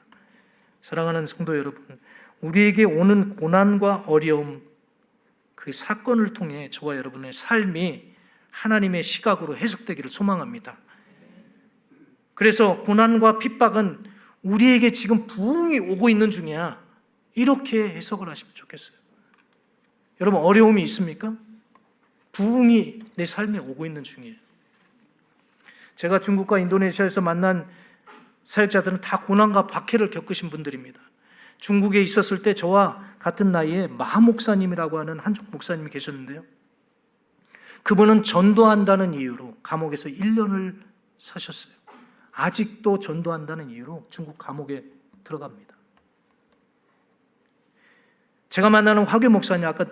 사랑하는 성도 여러분, 우리에게 오는 고난과 어려움, 그 사건을 통해 저와 여러분의 삶이 하나님의 시각으로 해석되기를 소망합니다. 그래서 고난과 핍박은 우리에게 지금 부흥이 오고 있는 중이야. 이렇게 해석을 하시면 좋겠어요. 여러분 어려움이 있습니까? 부흥이 내 삶에 오고 있는 중이에요. 제가 중국과 인도네시아에서 만난 사역자들은 다 고난과 박해를 겪으신 분들입니다. 중국에 있었을 때 저와 같은 나이에 마 목사님이라고 하는 한족 목사님이 계셨는데요. 그분은 전도한다는 이유로 감옥에서 1년을 사셨어요. 아직도 전도한다는 이유로 중국 감옥에 들어갑니다. 제가 만나는 화교 목사님, 아까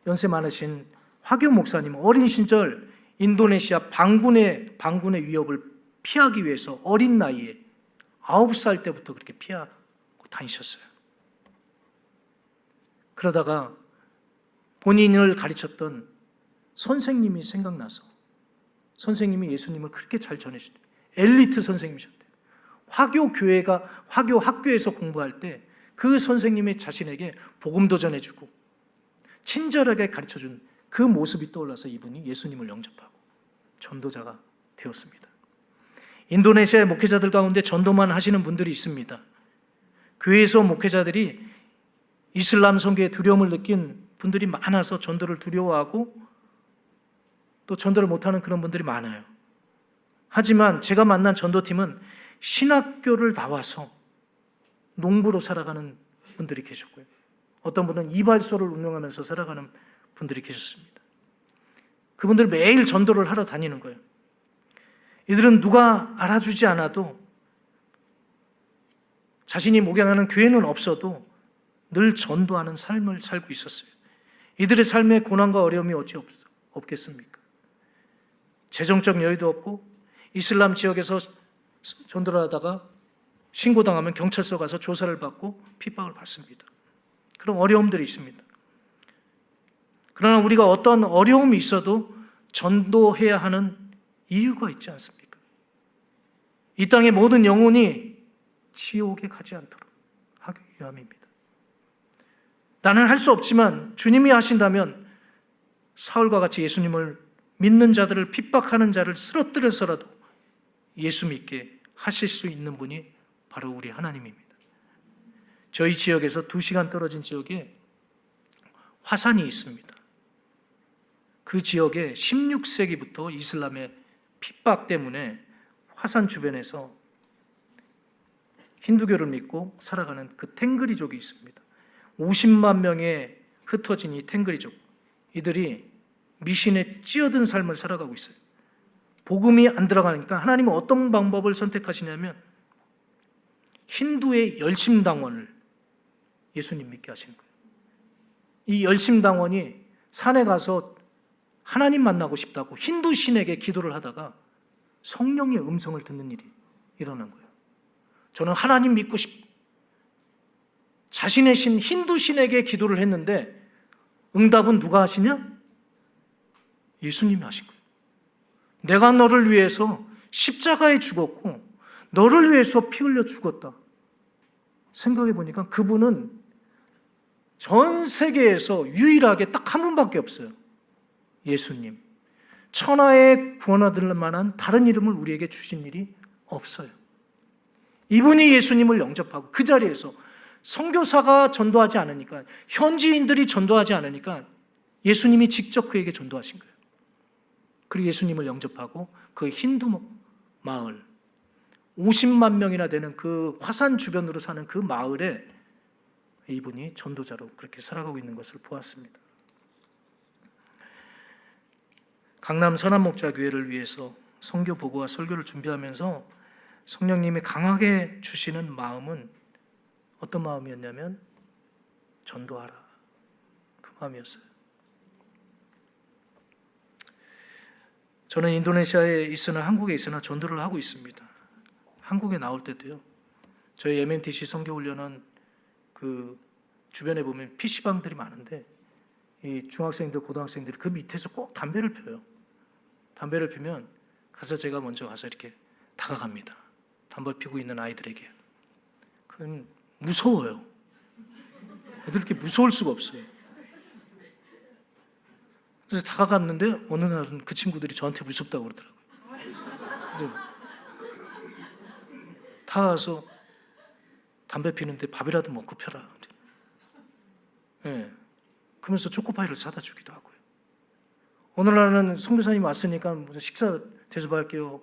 연세 많으신 화교 목사님, 어린 시절 인도네시아 반군의 위협을 피하기 위해서 어린 나이에 9살 때부터 그렇게 피하고 다니셨어요. 그러다가 본인을 가르쳤던 선생님이 생각나서, 선생님이 예수님을 그렇게 잘 전해주셨대요. 엘리트 선생님이셨대요. 화교 학교에서 공부할 때 그 선생님이 자신에게 복음도 전해주고 친절하게 가르쳐준 그 모습이 떠올라서 이분이 예수님을 영접하고 전도자가 되었습니다. 인도네시아의 목회자들 가운데 전도만 하시는 분들이 있습니다. 교회에서 목회자들이 이슬람 선교에 두려움을 느낀 분들이 많아서 전도를 두려워하고 또 전도를 못하는 그런 분들이 많아요. 하지만 제가 만난 전도팀은 신학교를 나와서 농부로 살아가는 분들이 계셨고요. 어떤 분은 이발소를 운영하면서 살아가는 분들이 계셨습니다. 그분들 매일 전도를 하러 다니는 거예요. 이들은 누가 알아주지 않아도, 자신이 목양하는 교회는 없어도 늘 전도하는 삶을 살고 있었어요. 이들의 삶에 고난과 어려움이 어찌 없겠습니까? 재정적 여유도 없고 이슬람 지역에서 전도를 하다가 신고당하면 경찰서 가서 조사를 받고 핍박을 받습니다. 그런 어려움들이 있습니다. 그러나 우리가 어떤 어려움이 있어도 전도해야 하는 이유가 있지 않습니까? 이 땅의 모든 영혼이 지옥에 가지 않도록 하기 위함입니다. 나는 할 수 없지만 주님이 하신다면 사울과 같이 예수님을 믿는 자들을 핍박하는 자를 쓰러뜨려서라도 예수 믿게 하실 수 있는 분이 바로 우리 하나님입니다. 저희 지역에서 2시간 떨어진 지역에 화산이 있습니다. 그 지역에 16세기부터 이슬람의 핍박 때문에 화산 주변에서 힌두교를 믿고 살아가는 그 탱그리족이 있습니다. 50만 명의 흩어진 이 탱그리족, 이들이 미신에 찌어든 삶을 살아가고 있어요. 복음이 안 들어가니까 하나님은 어떤 방법을 선택하시냐면 힌두의 열심당원을 예수님 믿게 하시는 거예요. 이 열심당원이 산에 가서 하나님 만나고 싶다고 힌두 신에게 기도를 하다가 성령의 음성을 듣는 일이 일어난 거예요. 저는 하나님 믿고 자신의 신 힌두 신에게 기도를 했는데 응답은 누가 하시냐? 예수님이 하신 거예요. 내가 너를 위해서 십자가에 죽었고 너를 위해서 피 흘려 죽었다. 생각해 보니까 그분은 전 세계에서 유일하게 딱 한 분밖에 없어요. 예수님. 천하에 구원받을 만한 다른 이름을 우리에게 주신 일이 없어요. 이분이 예수님을 영접하고 그 자리에서 선교사가 전도하지 않으니까, 현지인들이 전도하지 않으니까 예수님이 직접 그에게 전도하신 거예요. 그리고 예수님을 영접하고 그 힌두 마을 50만 명이나 되는 그 화산 주변으로 사는 그 마을에 이분이 전도자로 그렇게 살아가고 있는 것을 보았습니다. 강남 선한목자교회를 위해서 선교 보고와 설교를 준비하면서 성령님이 강하게 주시는 마음은 어떤 마음이었냐면 전도하라, 그 마음이었어요. 저는 인도네시아에 있으나 한국에 있으나 전도를 하고 있습니다. 한국에 나올 때도요, 저희 MNTC 선교훈련은 그 주변에 보면 PC방들이 많은데 이 중학생들, 고등학생들이 그 밑에서 꼭 담배를 펴요. 담배를 피면 가서 제가 먼저 가서 이렇게 다가갑니다. 담배 피고 있는 아이들에게. 그건 무서워요. 애들 이렇게 무서울 수가 없어요. 그래서 다가갔는데 어느 날은 그 친구들이 저한테 무섭다고 그러더라고요. 그래서 다가가서 담배 피는데 밥이라도 먹고 펴라. 네. 그러면서 초코파이를 사다 주기도 하고요. 어느 날은 선교사님 왔으니까 무슨 식사 대접할게요.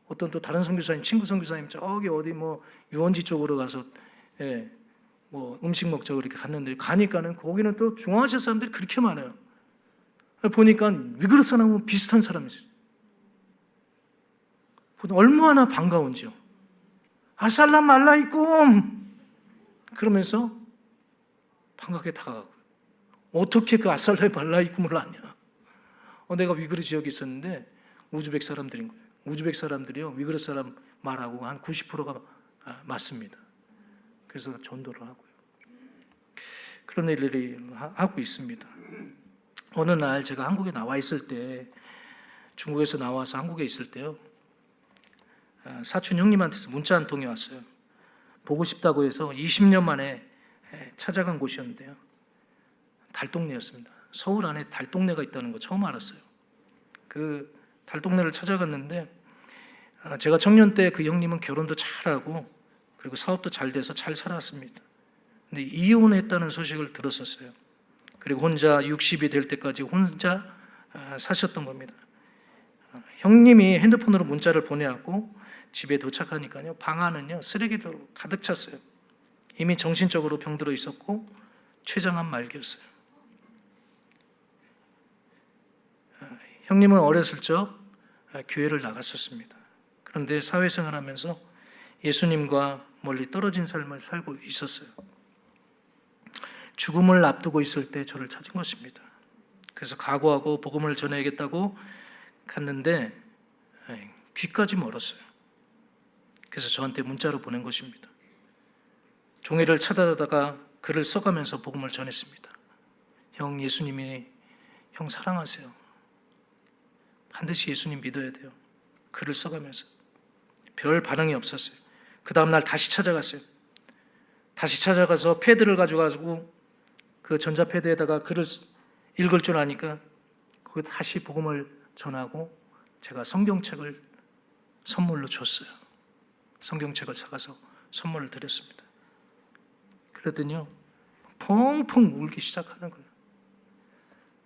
어떤 또 다른 선교사님, 친구 선교사님 저기 어디 뭐 유원지 쪽으로 가서 뭐 음식 먹자고 이렇게 갔는데 가니까는 거기는 또 중앙아시아 사람들이 그렇게 많아요. 보니까 위그르 사람하고 비슷한 사람이 있어요. 얼마나 반가운지요. 아살람 알라이쿰! 그러면서 반갑게 다가가고, 어떻게 그 아살람 알라이쿰을 아냐? 내가 위그르 지역에 있었는데 우즈벡 사람들인 거예요. 우즈벡 사람들이요, 위그르 사람 말하고 한 90%가 맞습니다. 그래서 전도를 하고요. 그런 일들이 하고 있습니다. 어느 날 제가 한국에 나와 있을 때, 중국에서 나와서 한국에 있을 때요, 사촌 형님한테서 문자 한 통이 왔어요. 보고 싶다고 해서 20년 만에 찾아간 곳이었는데요, 달동네였습니다. 서울 안에 달동네가 있다는 거 처음 알았어요. 그 달동네를 찾아갔는데, 제가 청년 때 그 형님은 결혼도 잘하고 그리고 사업도 잘 돼서 잘 살았습니다. 근데 이혼했다는 소식을 들었었어요. 그리고 혼자 60이 될 때까지 혼자 사셨던 겁니다. 형님이 핸드폰으로 문자를 보내갖고 집에 도착하니까요, 방 안은요 쓰레기도 가득 찼어요. 이미 정신적으로 병들어 있었고 췌장암 말기였어요. 형님은 어렸을 적 교회를 나갔었습니다. 그런데 사회생활하면서 예수님과 멀리 떨어진 삶을 살고 있었어요. 죽음을 앞두고 있을 때 저를 찾은 것입니다. 그래서 각오하고 복음을 전해야겠다고 갔는데 귀까지 멀었어요. 그래서 저한테 문자로 보낸 것입니다. 종이를 찾아다가 글을 써가면서 복음을 전했습니다. 형, 예수님이 형 사랑하세요. 반드시 예수님 믿어야 돼요. 글을 써가면서. 별 반응이 없었어요. 그 다음날 다시 찾아갔어요. 다시 찾아가서 패드를 가져가지고 그 전자패드에다가 글을 읽을 줄 아니까 거기 다시 복음을 전하고 제가 성경책을 선물로 줬어요. 성경책을 사가서 선물을 드렸습니다. 그랬더니요, 펑펑 울기 시작하는 거예요.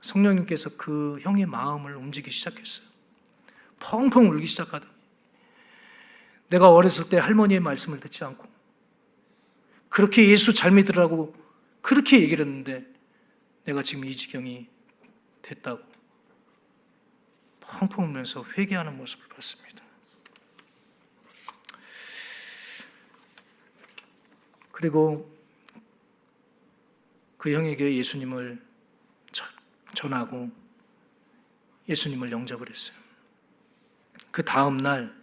성령님께서 그 형의 마음을 움직이기 시작했어요. 펑펑 울기 시작하더니 내가 어렸을 때 할머니의 말씀을 듣지 않고 그렇게 예수 잘 믿으라고 그렇게 얘기를 했는데 내가 지금 이 지경이 됐다고 펑펑 울면서 회개하는 모습을 봤습니다. 그리고 그 형에게 예수님을 전하고 예수님을 영접을 했어요. 그 다음 날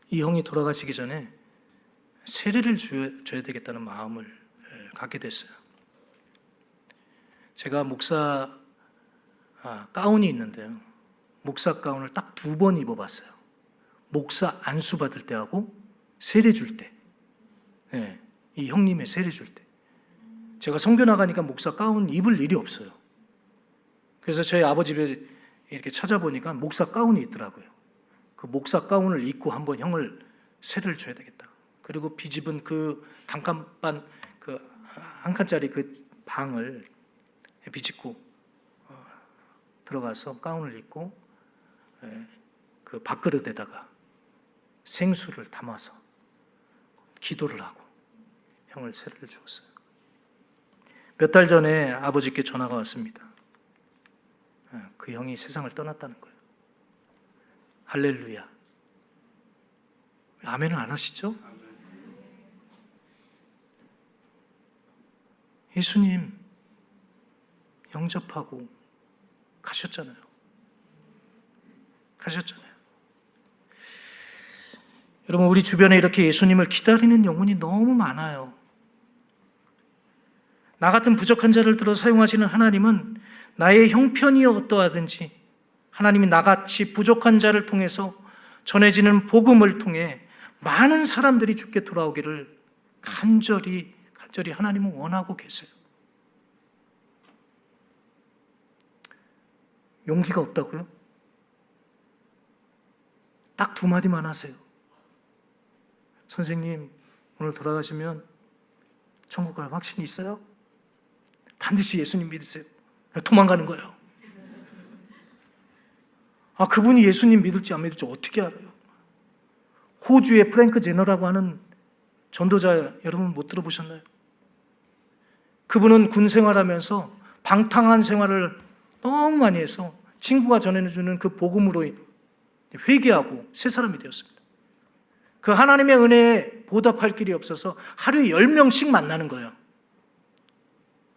이 형이 돌아가시기 전에 세례를 줘야 되겠다는 마음을 갖게 됐어요. 제가 목사 가운이 있는데요, 목사 가운을 딱 2번 입어봤어요. 목사 안수 받을 때하고 세례 줄 때, 이 형님의 세례 줄 때. 제가 성교 나가니까 목사 가운 입을 일이 없어요. 그래서 저희 아버지 집에 이렇게 찾아보니까 목사 가운이 있더라고요. 그 목사 가운을 입고 한번 형을 세례를 줘야 되겠다. 그리고 비집은 그 단칸반 그 한 칸짜리 그 방을 비집고 들어가서 가운을 입고 그 밥그릇에다가 생수를 담아서 기도를 하고 형을 세례를 주었어요. 몇 달 전에 아버지께 전화가 왔습니다. 그 형이 세상을 떠났다는 거예요. 할렐루야. 아멘을 안 하시죠? 예수님 영접하고 가셨잖아요. 여러분, 우리 주변에 이렇게 예수님을 기다리는 영혼이 너무 많아요. 나 같은 부족한 자를 들어 사용하시는 하나님은 나의 형편이 어떠하든지 하나님이 나같이 부족한 자를 통해서 전해지는 복음을 통해 많은 사람들이 주께 돌아오기를 간절히 하나님은 원하고 계세요. 용기가 없다고요? 딱 2마디만 하세요. 선생님, 오늘 돌아가시면 천국 갈 확신이 있어요? 반드시 예수님 믿으세요. 도망가는 거예요. 그분이 예수님 믿을지 안 믿을지 어떻게 알아요? 호주의 프랭크 제너라고 하는 전도자 여러분 못 들어보셨나요? 그분은 군 생활하면서 방탕한 생활을 너무 많이 해서 친구가 전해주는 그 복음으로 회개하고 새 사람이 되었습니다. 그 하나님의 은혜에 보답할 길이 없어서 하루에 10명씩 만나는 거예요.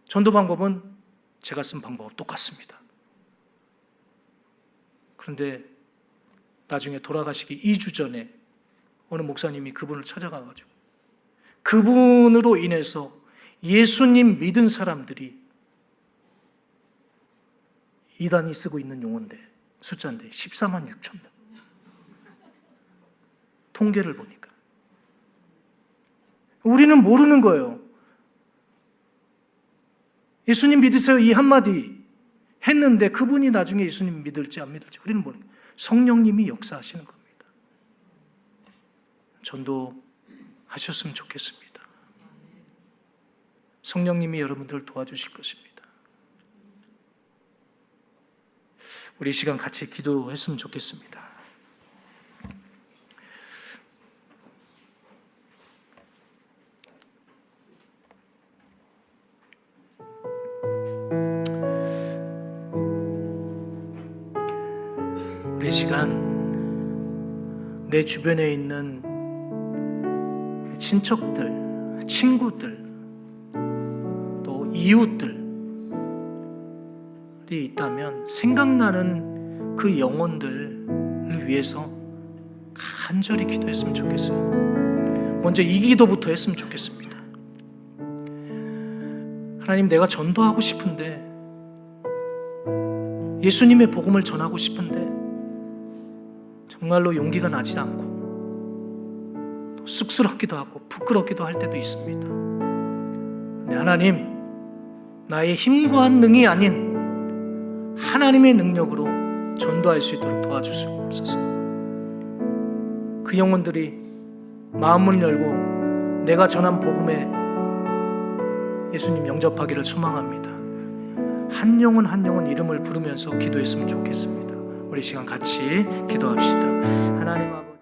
전도 방법은 제가 쓴 방법과 똑같습니다. 그런데 나중에 돌아가시기 2주 전에 어느 목사님이 그분을 찾아가가지고 그분으로 인해서 예수님 믿은 사람들이, 이단이 쓰고 있는 용어인데 숫자인데 14만 6천 명. 통계를 보니까 우리는 모르는 거예요. 예수님 믿으세요 이 한마디 했는데 그분이 나중에 예수님 믿을지 안 믿을지 우리는 모르는 거예요. 성령님이 역사하시는 겁니다. 전도하셨으면 좋겠습니다. 성령님이 여러분들을 도와주실 것입니다. 우리 이 시간 같이 기도했으면 좋겠습니다. 우리 이 시간 내 주변에 있는 친척들, 친구들, 또 이웃들이 있다면 생각나는 그 영혼들을 위해서 간절히 기도했으면 좋겠어요. 먼저 이 기도부터 했으면 좋겠습니다. 하나님, 내가 전도하고 싶은데, 예수님의 복음을 전하고 싶은데 정말로 용기가 나지 않고 또 쑥스럽기도 하고 부끄럽기도 할 때도 있습니다. 근데 하나님, 나의 힘과 능이 아닌 하나님의 능력으로 전도할 수 있도록 도와주시옵소서. 그 영혼들이 마음을 열고 내가 전한 복음에 예수님 영접하기를 소망합니다. 한 영혼 한 영혼 이름을 부르면서 기도했으면 좋겠습니다. 우리 시간 같이 기도합시다. 하나님 아버지,